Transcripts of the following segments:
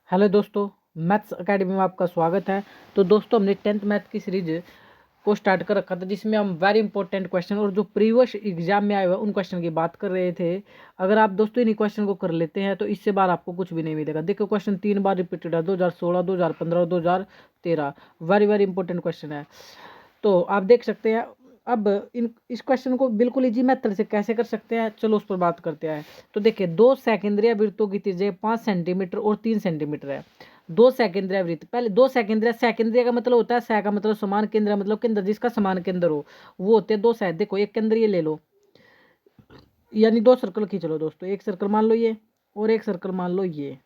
Hello दोस्तों, maths academy में आपका स्वागत है। तो दोस्तों, हमने 10th मैथ की सीरीज को स्टार्ट कर रखा था, जिसमें हम वेरी इंपॉर्टेंट क्वेश्चन और जो प्रीवियस एग्जाम में आए हुए उन क्वेश्चन की बात कर रहे थे। अगर आप दोस्तों इन्हीं क्वेश्चन को कर लेते हैं तो इससे बार आपको कुछ भी नहीं मिलेगा। देखो, क्वेश्चन 3 बार रिपीटेड है, 2016, 2015 और 2013। वेरी वेरी इंपॉर्टेंट क्वेश्चन है। तो आप देख सकते हैं। अब इस क्वेश्चन को बिल्कुल इजी मेथड से कैसे कर सकते हैं, चलो उस पर बात करते हैं। तो देखिए, दो सेकेंद्रीय वृत्तों की त्रिज्या 5 सेंटीमीटर और 3 सेंटीमीटर है। दो सेकेंद्रीय वृत्त, पहले दो सेकेंद्रीय, सेकेंद्रीय का मतलब होता है सै का मतलब समान केंद्र, मतलब केंद्र जिसका समान केंद्र हो, वो होते हैं दो सै। देखो, एक केंद्रीय ले लो, यानी दो सर्कल खींच लो दोस्तों। एक सर्कल मान लो ये, और एक सर्कल मान लो ये।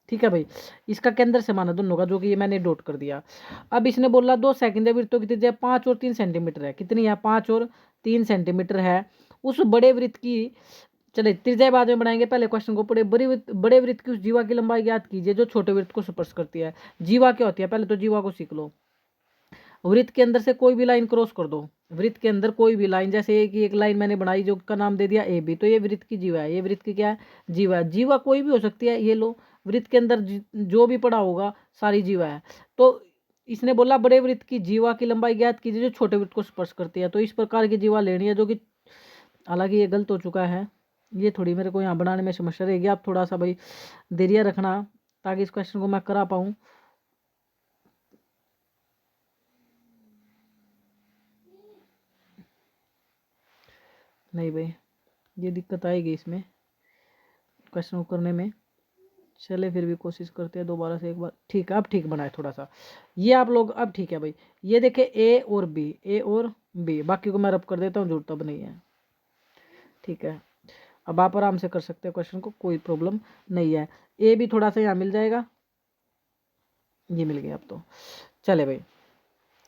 ठीक है भाई, इसका केंद्र समान है दोनों का, जो कि ये मैंने डॉट कर दिया। अब इसने बोला दो सेकेंडरी वृत्तों की त्रिज्या 5 और 3 सेंटीमीटर है। कितनी है? 5 और 3 सेंटीमीटर है। उस बड़े वृत्त की, चले त्रिज्या बाद में बनाएंगे, पहले क्वेश्चन को पढ़े। बड़े वृत्त की उस जीवा की लंबाई ज्ञात कीजिए जो छोटे वृत्त को स्पर्श करती है। जीवा क्या होती है? पहले तो जीवा को सीख लो। वृत्त के अंदर से कोई भी लाइन क्रॉस कर दो। वृत्त के अंदर कोई भी लाइन, जैसे एक लाइन मैंने बनाई जो का नाम दे दिया ए बी, तो ये वृत्त की जीवा है। ये वृत्त की क्या है? जीवा है। जीवा कोई भी हो सकती है। ये लो, वृत्त के अंदर जो भी पड़ा होगा सारी जीवा है। तो इसने बोला बड़े वृत्त की जीवा की लंबाई ज्ञात कीजिए जो छोटे वृत्त को स्पर्श करती है। तो इस प्रकार की जीवा लेनी है, जो कि हालांकि ये गलत हो चुका है। ये थोड़ी मेरे को यहाँ बनाने में समस्या रहेगी। आप थोड़ा सा भाई धैर्य रखना, ताकि इस क्वेश्चन को मैं करा पाऊँ। नहीं भाई, ये दिक्कत आएगी इसमें क्वेश्चन को करने में। चले, फिर भी कोशिश करते हैं दोबारा से एक बार। ठीक है, अब ठीक बनाए थोड़ा सा ये आप लोग। अब ठीक है भाई, ये देखे ए और बी, ए और बी, बाकी को मैं रब कर देता हूँ, जुड़ता भी नहीं है। ठीक है, अब आप आराम से कर सकते हैं क्वेश्चन को, कोई प्रॉब्लम नहीं है। ए भी थोड़ा सा यहाँ मिल जाएगा, ये मिल गया अब तो। चले भाई,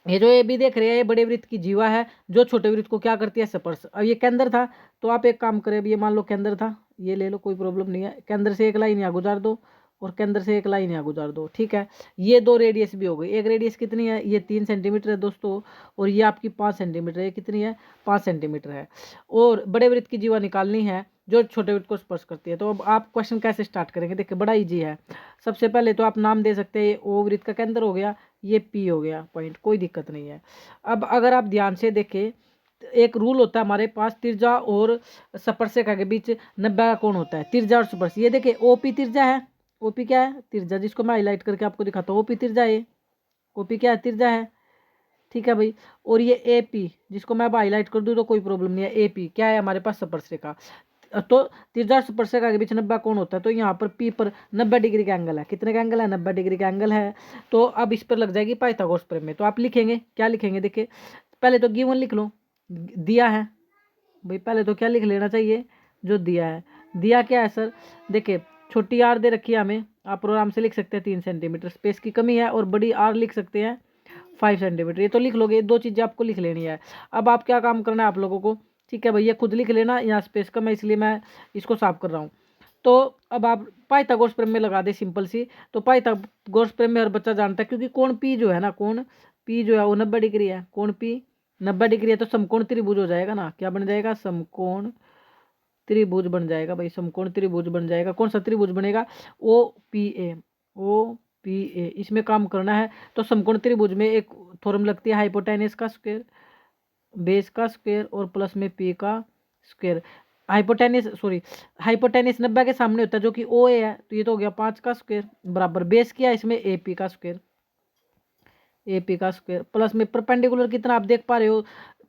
ये जो ए बी देख रहे हैं, ये बड़े वृत्त की जीवा है जो छोटे वृत्त को क्या करती है? स्पर्श। अब ये केंद्र था, तो आप एक काम करें, अब ये मान लो केंद्र था, ये ले लो, कोई प्रॉब्लम नहीं है। केंद्र से एक लाइन यहाँ गुजार दो, और केंद्र से एक लाइन यहाँ गुजार दो। ठीक है, ये दो रेडियस भी हो गई। एक रेडियस कितनी है? ये 3 सेंटीमीटर है दोस्तों, और ये आपकी 5 सेंटीमीटर है। ये कितनी है? 5 सेंटीमीटर है। और बड़े वृत्त की जीवा निकालनी है जो छोटे वृत्त को स्पर्श करती है। तो अब आप क्वेश्चन कैसे स्टार्ट करेंगे? देखिए, बड़ा ईजी है। सबसे पहले तो आप नाम दे सकते हैं, ये ओ वृत्त का केंद्र हो गया, ये पी हो गया पॉइंट, कोई दिक्कत नहीं है। अब अगर आप ध्यान से देखें, एक रूल होता है हमारे पास, तिरजा और स्पर्शिका के बीच 90 का कोण होता है। तिरजा और स्पर्श, ये देखिए ओपी तिरजा है। ओपी क्या है? तिरजा, जिसको मैं हाईलाइट करके आपको दिखाता हूँ। ओपी तिरजा है, ओपी क्या है? तिरजा है। ठीक है भाई, और ये ए पी, जिसको मैं अब हाईलाइट कर दूँ तो कोई प्रॉब्लम नहीं है। ए पी क्या है? हमारे पास स्पर्शिका। तो तिरजा और स्पर्शिका के बीच 90 कोण होता है। तो यहाँ पर पी पर 90 डिग्री का एंगल है। कितने का एंगल है? 90 डिग्री का एंगल है। तो अब इस पर लग जाएगी पाइथागोरस प्रमेय। तो आप लिखेंगे, क्या लिखेंगे? देखिए, पहले तो गिवन लिख लो, दिया है भाई। पहले तो क्या लिख लेना चाहिए? जो दिया है। दिया क्या है सर? देखिए, छोटी आर दे रखी है हमें, आप आराम से लिख सकते हैं 3 सेंटीमीटर, स्पेस की कमी है, और बड़ी आर लिख सकते हैं 5 सेंटीमीटर। ये तो लिख लोगे, ये दो चीज़ें आपको लिख लेनी है। अब आप क्या काम करना है आप लोगों को? ठीक है भैया, खुद लिख लेना। यहाँ स्पेस कम है, इसलिए मैं इसको साफ कर रहा हूँ। तो अब आप पाइथागोरस प्रमेय लगा दे, सिंपल सी। तो पाइथागोरस प्रमेय हर बच्चा जानता है, क्योंकि कोण पी जो है ना, कोण पी जो है वो 90 डिग्री है। कोण पी 90 डिग्री है, तो समकोण त्रिभुज हो जाएगा ना। क्या बन जाएगा? समकोण त्रिभुज बन जाएगा भाई। समकोण त्रिभुज बन जाएगा। कौन सा त्रिभुज बनेगा? O P A. O P A, इसमें काम करना है। तो समकोण त्रिभुज में एक थ्योरम लगती है, हाइपोटेनस का स्क्वायर, बेस का स्क्वायर, और प्लस में पी का स्क्वायर। हाइपोटेनिस, सॉरी, हाइपोटेनिस 90 के सामने होता है, जो कि ओ ए है। तो ये तो हो गया 5 का स्क्वायर, बराबर बेस किया इसमें ए पी का स्क्वायर। ए पी का स्क्वायर प्लस में परपेंडिकुलर कितना आप देख पा रहे हो?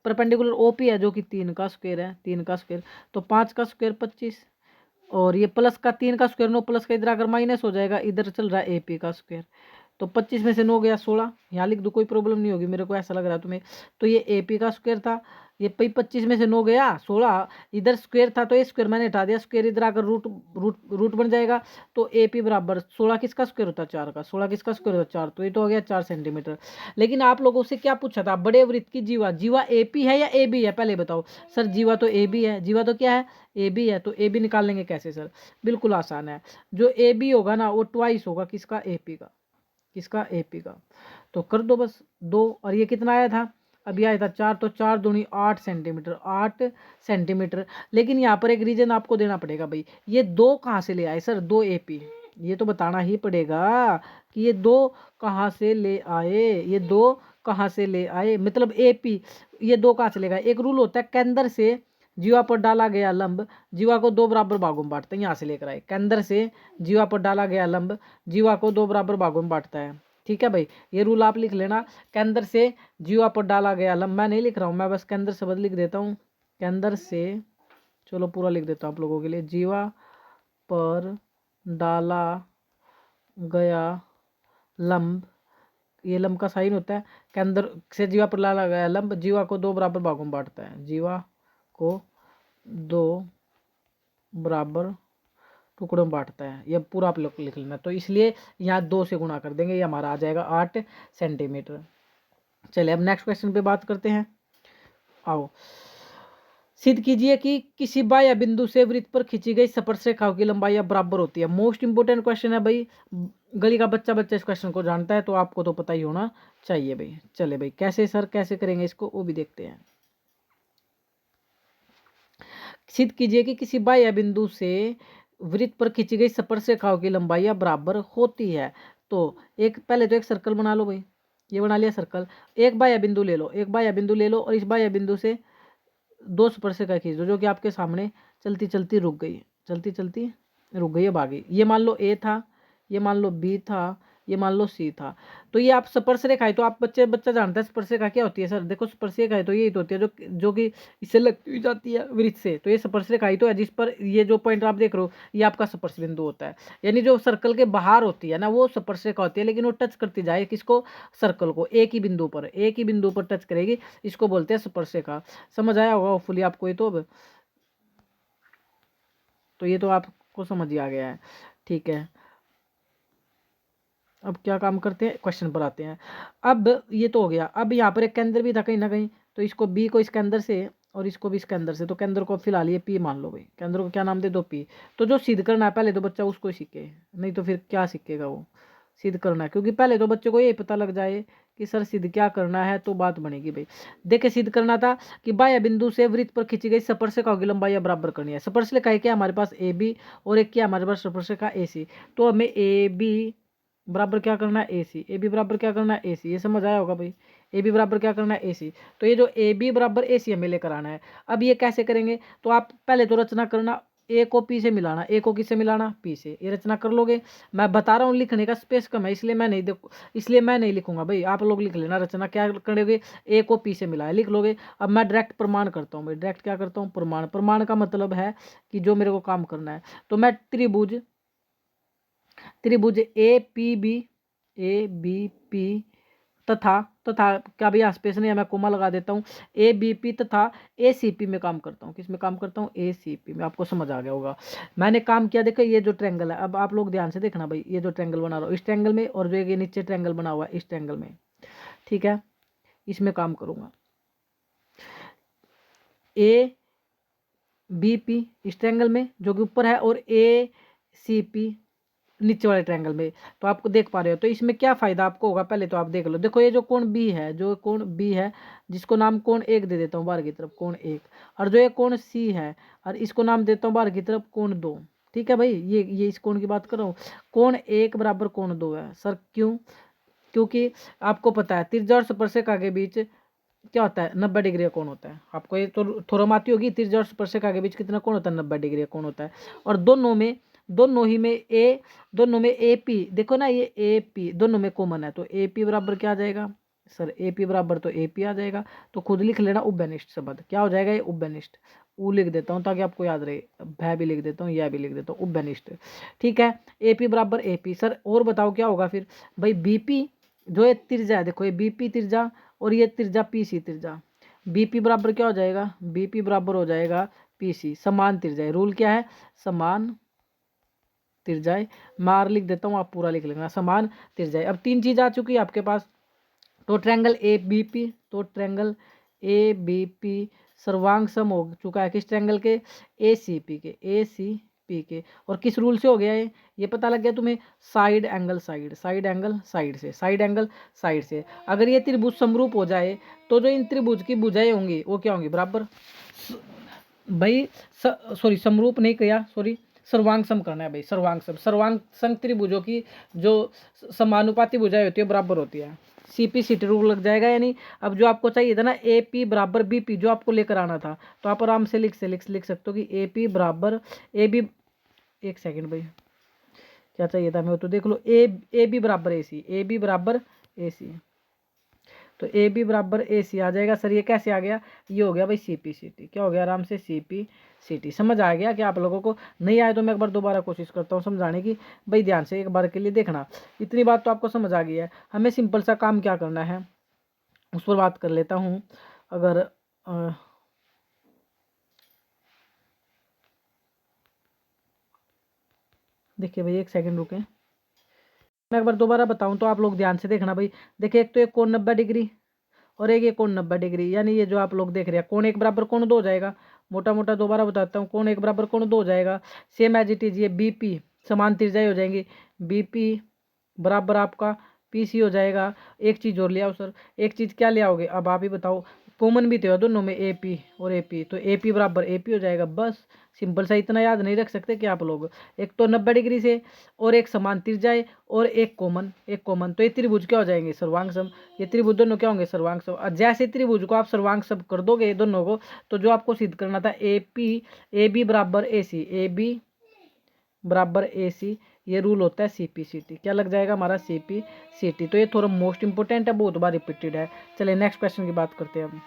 परपेंडिकुलर ओ पी है, जो कि 3 का स्क्वायर है। 3 का स्क्वायर, तो 5 का स्क्वायर 25, और ये प्लस का 3 का स्क्वायर, 9 प्लस का इधर आकर माइनस हो जाएगा, इधर चल रहा है ए पी का स्क्वायर। तो 25 में से 9 गया 16, यहाँ लिख दो, कोई प्रॉब्लम नहीं होगी, मेरे को ऐसा लग रहा है तुम्हें। तो ये ए पी का स्क्वायर था, ये 25 में से 9 गया 16, इधर स्क्वायर था तो ये स्क्वायर मैंने हटा दिया, स्क्वायर इधर आकर रूट रूट रूट बन जाएगा। तो ए पी बराबर 16 किसका स्क्वायर होता है? 4 का। 16 किसका स्क्वायर होता है? 4। तो ये तो हो गया 4 सेंटीमीटर। लेकिन आप लोगों से क्या पूछा था? बड़े वृत्त की जीवा, जीवा ए पी है या ए बी है? पहले बताओ सर। जीवा तो ए बी है। जीवा तो क्या है? ए बी है। तो ए बी निकाल लेंगे कैसे सर? बिल्कुल आसान है। जो ए बी होगा ना, वो ट्वाइस होगा किसका? ए पी का। किसका? ए पी का। तो कर दो बस 2, और ये कितना आया था? अभी आया था 4, तो 4 दूनी 8 सेंटीमीटर, 8 सेंटीमीटर। लेकिन यहाँ पर एक रीजन आपको देना पड़ेगा भाई, ये 2 कहाँ से ले आए सर? 2 ए पी, ये तो बताना ही पड़ेगा कि ये दो कहाँ से ले आए, ये दो कहाँ से ले आए, मतलब AP ये दो कहाँ से लेगा। एक रूल होता है केंद्र से जीवा पर डाला गया लंब जीवा को दो बराबर भागों में बांटता है, यहाँ से लेकर आए। केंद्र से जीवा पर डाला गया लंब जीवा को दो बराबर भागों में बांटता है। ठीक है भाई, ये रूल आप लिख लेना। केंद्र से जीवा पर डाला गया लंब, मैं नहीं लिख रहा हूँ, मैं बस केंद्र शब्द लिख देता हूँ। केंद्र से, चलो पूरा लिख देता हूँ आप लोगों के लिए। जीवा पर डाला गया लंब, ये लंब का साइन होता है। केंद्र से जीवा पर डाला गया लंब जीवा को दो बराबर भागों में बांटता है, जीवा को दो बराबर टुकड़ों में बांटता है। ये पूरा आप लोग लिख लेना। तो इसलिए यहाँ 2 से गुणा कर देंगे, ये हमारा आ जाएगा 8 सेंटीमीटर। चलिए अब नेक्स्ट क्वेश्चन पे बात करते हैं। आओ, सिद्ध कीजिए कि किसी बाह्य बिंदु से वृत्त पर खींची गई स्पर्शरेखाओं की लंबाई बराबर होती है। मोस्ट इंपोर्टेंट क्वेश्चन है भाई, गली का बच्चा इस क्वेश्चन को जानता है, तो आपको तो पता ही होना चाहिए भाई। चले भाई, कैसे सर कैसे करेंगे इसको वो भी देखते हैं। सिद्ध कीजिए कि किसी बाह्य बिंदु से वृत्त पर खींची गई स्पर्शरेखाओं की लंबाई बराबर होती है। तो एक पहले तो एक सर्कल बना लो भाई, ये बना लिया सर्कल। एक बाह्य बिंदु ले लो, एक बाह्य बिंदु ले लो और इस बाह्य बिंदु से दो स्पर्शरेखा खींच दो जो कि आपके सामने चलती चलती रुक गई, चलती चलती रुक गई, अब आ गई। ये मान लो A था, ये मान लो B था, ये मान लो C था। तो ये आप स्पर्शरेखा है, तो आप बच्चा जानता है स्पर्शरेखा क्या होती है। सर देखो स्पर्शरेखा है तो यही तो होती है जो कि इससे लगती जाती है वृत्त से। तो ये स्पर्शरेखा ही तो है जिस पर ये जो पॉइंट आप देख रहे हो ये आपका स्पर्श बिंदु होता है। यानी जो सर्कल के बाहर होती है ना वो स्पर्शरेखा होती है, लेकिन वो टच करती जाए किसको, सर्कल को, एक ही बिंदु पर टच करेगी, इसको बोलते हैं स्पर्शरेखा। समझ आया होगा होपफुली आपको ये तो ये तो आपको समझ ही आ गया है। ठीक है, अब क्या काम करते हैं, क्वेश्चन पर आते हैं। अब ये तो हो गया। अब यहाँ पर एक केंद्र भी था कहीं ना कहीं, तो इसको B को इस केंद्र से और इसको भी इस केंद्र से, तो केंद्र को फिलहाल ये P मान लो भाई। केंद्र को क्या नाम दे दो, P। तो जो सिद्ध करना है पहले तो बच्चा उसको ही सीखे, नहीं तो फिर क्या सीखेगा वो, सिद्ध करना है। क्योंकि पहले तो बच्चे को ये पता लग जाए कि सर सिद्ध क्या करना है तो बात बनेगी भाई। देखे सिद्ध करना था कि बाह्य बिंदु से वृत्त पर खींची गई स्पर्शरेखाओं की लंबाई बराबर करनी है। स्पर्शरेखा क्या हमारे पास AB और एक क्या हमारे पास स्पर्शरेखा AC। तो हमें AB बराबर क्या करना है AC, AB बराबर क्या करना है AC। ये समझ आया होगा भाई, AB बराबर क्या करना है AC। तो ये जो AB बराबर AC हमें लेकर आना है। अब ये कैसे करेंगे, तो आप पहले तो रचना करना, A को P से मिलाना, A को किससे मिलाना, P से। ये रचना कर लोगे। मैं बता रहा हूँ लिखने का स्पेस कम है इसलिए मैं नहीं लिखूंगा भाई, आप लोग लिख लेना। रचना क्या करोगे, A को P से मिलाया लिख लोगे। अब मैं डायरेक्ट प्रमाण करता हूँ भाई, डायरेक्ट क्या करता हूँ, प्रमाण का मतलब है कि जो मेरे को काम करना है। तो मैं त्रिभुज ABP तथा क्या भैया स्पेस नहीं है, मैं कोमा लगा देता हूँ, ABP तथा ACP में काम करता हूँ। किस में काम करता हूँ, ACP में। आपको समझ आ गया होगा मैंने काम किया। देखो ये जो ट्रायंगल है, अब आप लोग ध्यान से देखना भाई, ये जो ट्रायंगल बना रहा हूँ इस ट्रायंगल में, और जो ये नीचे ट्रायंगल बना हुआ है इस ट्रायंगल में, ठीक है, इसमें काम करूँगा। ABP इस ट्रायंगल में जो कि ऊपर है, और ACP नीचे वाले ट्रायंगल में। तो आपको देख पा रहे हो, तो इसमें क्या फायदा आपको होगा, पहले तो आप देख लो। देखो ये जो कोण B है, जिसको नाम कोण 1 दे देता हूँ बाहर की तरफ, कोण 1। और जो ये कोण C है, और इसको नाम देता हूँ बाहर की तरफ कोण 2। ठीक है भाई, ये इस कोण की बात कर रहा हूँ। कोण 1 बराबर कोण 2 है। सर क्यों, क्योंकि आपको पता है त्रिज्या और स्पर्शरेखा के बीच क्या होता है, 90 डिग्री का कोण होता है। आपको ये तो थोड़ा आती होगी, त्रिज्या और स्पर्शरेखा के बीच कितना कोण होता है, 90 डिग्री का कोण होता है। और दोनों में AP देखो ना, ये AP दोनों में कॉमन है, तो AP बराबर क्या आ जाएगा सर, AP बराबर तो AP आ जाएगा। तो खुद लिख लेना उभयनिष्ठ शब्द क्या हो जाएगा, ये उभयनिष्ठ। ऊ लिख देता हूँ ताकि आपको याद रहे, भय भी लिख देता हूँ, यह भी लिख देता हूँ, उभयनिष्ठ। ठीक है, AP बराबर AP। सर और बताओ क्या होगा फिर भाई, BP जो ये त्रिज्या है, देखो ये BP त्रिज्या और ये त्रिज्या PC त्रिज्या, BP बराबर क्या हो जाएगा, BP बराबर हो जाएगा PC। समान त्रिज्या, रूल क्या है, समान त्रिज्याएं। मार लिख देता हूँ, आप पूरा लिख लेना, समान त्रिज्याएं। अब 3 चीज आ चुकी है आपके पास। तो ट्रायंगल ABP सर्वांग सम हो चुका है किस ट्रायंगल के, ACP के। और किस रूल से हो गया है ये पता लग गया तुम्हें, साइड एंगल साइड से। अगर ये त्रिभुज समरूप हो जाए तो जो इन त्रिभुज की भुजाएं होंगी वो क्या होंगी, बराबर भाई, सॉरी समरूप नहीं किया, सॉरी सर्वांग सम करना है भाई, सर्वांग सम। सर्वांग संग त्रिभुजों की जो समानुपाती भुजाएं होती है बराबर होती है, CP/CT रूल लग जाएगा। यानी अब जो आपको चाहिए था ना AP बराबर BP, जो आपको लेकर आना था, तो आप आराम से लिख सकते हो कि AP बराबर AB, एक सेकंड भाई क्या चाहिए था मैं तो देख लो, AB बराबर AB बराबर AC, तो AB बराबर AC आ जाएगा सर। ये कैसे आ गया, ये हो गया भाई CP/CT। क्या हो गया, आराम से CP/CT। समझ आ गया कि आप लोगों को? नहीं आए तो मैं एक बार दोबारा कोशिश करता हूँ समझाने की। भाई ध्यान से एक बार के लिए देखना, इतनी बात तो आपको समझ आ गई है। हमें सिंपल सा काम क्या करना है उस पर बात कर लेता हूँ। अगर देखिए भाई एक सेकंड रुके, मैं एक बार दोबारा बताऊं तो आप लोग ध्यान से देखना भाई। देखिए एक तो एक कोण 90 डिग्री और एक ये कोण 90 डिग्री, यानी ये जो आप लोग देख रहे हैं कोण 1 बराबर कोण 2 हो जाएगा। मोटा मोटा दोबारा बताता हूँ, कोण 1 बराबर कोण 2 हो जाएगा। सेम एज इट इज ये BP समान त्रिज्याएं हो जाएंगी, BP बराबर आपका PC हो जाएगा। एक चीज़ और ले आओ सर, एक चीज़ क्या ले आओगे अब आप ही बताओ, कॉमन भी तो है दोनों में AP और AP, तो AP बराबर AP हो जाएगा। बस सिंपल सा, इतना याद नहीं रख सकते कि आप लोग? एक तो 90 डिग्री से और एक समान त्रिज्याएं और एक कॉमन, तो ये त्रिभुज क्या हो जाएंगे, सर्वांग सम। ये त्रिभुज दोनों क्या होंगे, सर्वांग सम। और जैसे त्रिभुज को आप सर्वांग सम कर दोगे दोनों को, तो जो आपको सिद्ध करना था AB बराबर AC, AB बराबर AC, ये रूल होता है CP/CT। क्या लग जाएगा हमारा, CP/CT। तो ये थोड़ा मोस्ट इंपोर्टेंट है, बहुत बार रिपीटेड है। चलिए नेक्स्ट क्वेश्चन की बात करते हैं हम।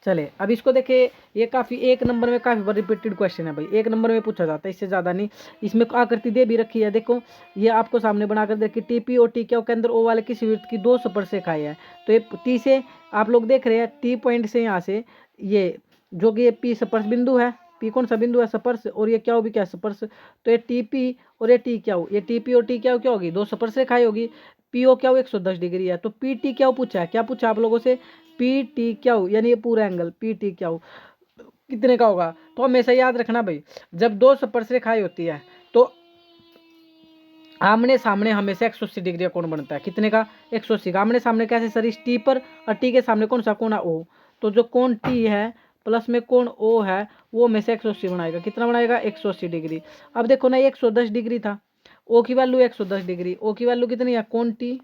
चले अब इसको देखिए, ये काफ़ी एक नंबर में काफ़ी बार रिपीटेड क्वेश्चन है भाई, एक नंबर में पूछा जाता है, इससे ज़्यादा नहीं। इसमें आकृति दे भी रखी है, देखो ये आपको सामने बनाकर देखिए, TP और TQ के अंदर O वाले किसी वृत्त की 2 स्पर्शरेखाएं हैं। तो ये T से आप लोग देख रहे हैं, T पॉइंट से यहाँ से ये जो कि ये P स्पर्श बिंदु है, P कौन सा बिंदु है, स्पर्श, और ये क्या हो भी क्या, स्पर्श। तो ये TP और ये TQ, ये TP और TQ क्या होगी, 2 स्पर्शरेखाएं होगी। PO क्या हो 110 डिग्री है, तो PT क्या पूछा है, क्या पूछा आप लोगों से, PTQ, यानी ये पूरा एंगल PTQ कितने का होगा। तो हमेशा याद रखना भाई, जब 2 स्पर्शरेखाएं होती है तो आमने सामने हमेशा 180 डिग्री का कोण बनता है। कितने का, 180 का। आमने सामने कैसे सर, इस T पर, और T के सामने कौन सा कोण है, O। तो जो कोण T है प्लस में कोण O है, वो हमेशा 180 बनाएगा। कितना बनाएगा, 180 डिग्री। अब देखो ना, 110 डिग्री था, O की वैल्यू 110 डिग्री, O की वैल्यू कितनी है, कोण T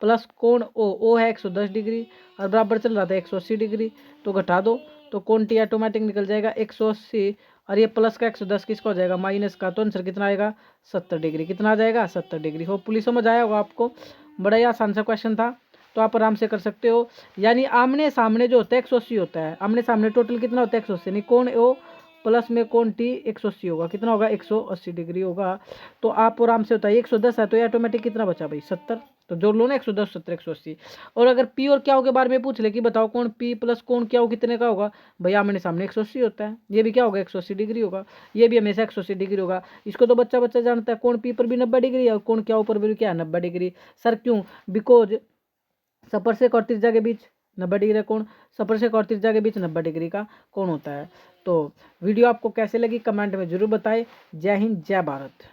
प्लस कोण O है 110 डिग्री, और बराबर चल रहा था 180 डिग्री, तो घटा दो तो कोण T ऑटोमेटिक निकल जाएगा 180, और ये प्लस का 110 किसका हो जाएगा, माइनस का। तो आंसर कितना आएगा, 70 डिग्री। कितना आ जाएगा, 70 डिग्री। होपफुली समझ आया होगा आपको, बड़ा ही आसान सा क्वेश्चन था, तो आप आराम से कर सकते हो। यानी आमने सामने जो होता है 180 होता है, आमने सामने टोटल कितना होता है 180, नहीं कोण O प्लस में कोण T 180 होगा। कितना होगा, 180 डिग्री होगा। तो आप आराम से होता है 110 है, तो ये ऑटोमेटिक कितना बचा भाई, 70। तो जोड़ लो ना, 110 70 180। और अगर P और क्या के बारे में पूछ ले कि बताओ कोण P प्लस कोण क्या हो कितने का होगा, भैया आमने सामने 180 होता है, ये भी क्या होगा 180 डिग्री होगा, ये भी हमेशा 180 डिग्री होगा। इसको तो बच्चा बच्चा जानता है, कोण P पर भी 90 डिग्री है और कोण क्या ऊपर भी क्या है 90 डिग्री। सर क्यों, बिकॉज स्पर्शक और त्रिज्या के बीच 90 डिग्री का कोण, स्पर्शक और त्रिज्या के बीच 90 डिग्री का कोण होता है। तो वीडियो आपको कैसे लगी कमेंट में जरूर बताएं। जय हिंद, जय भारत।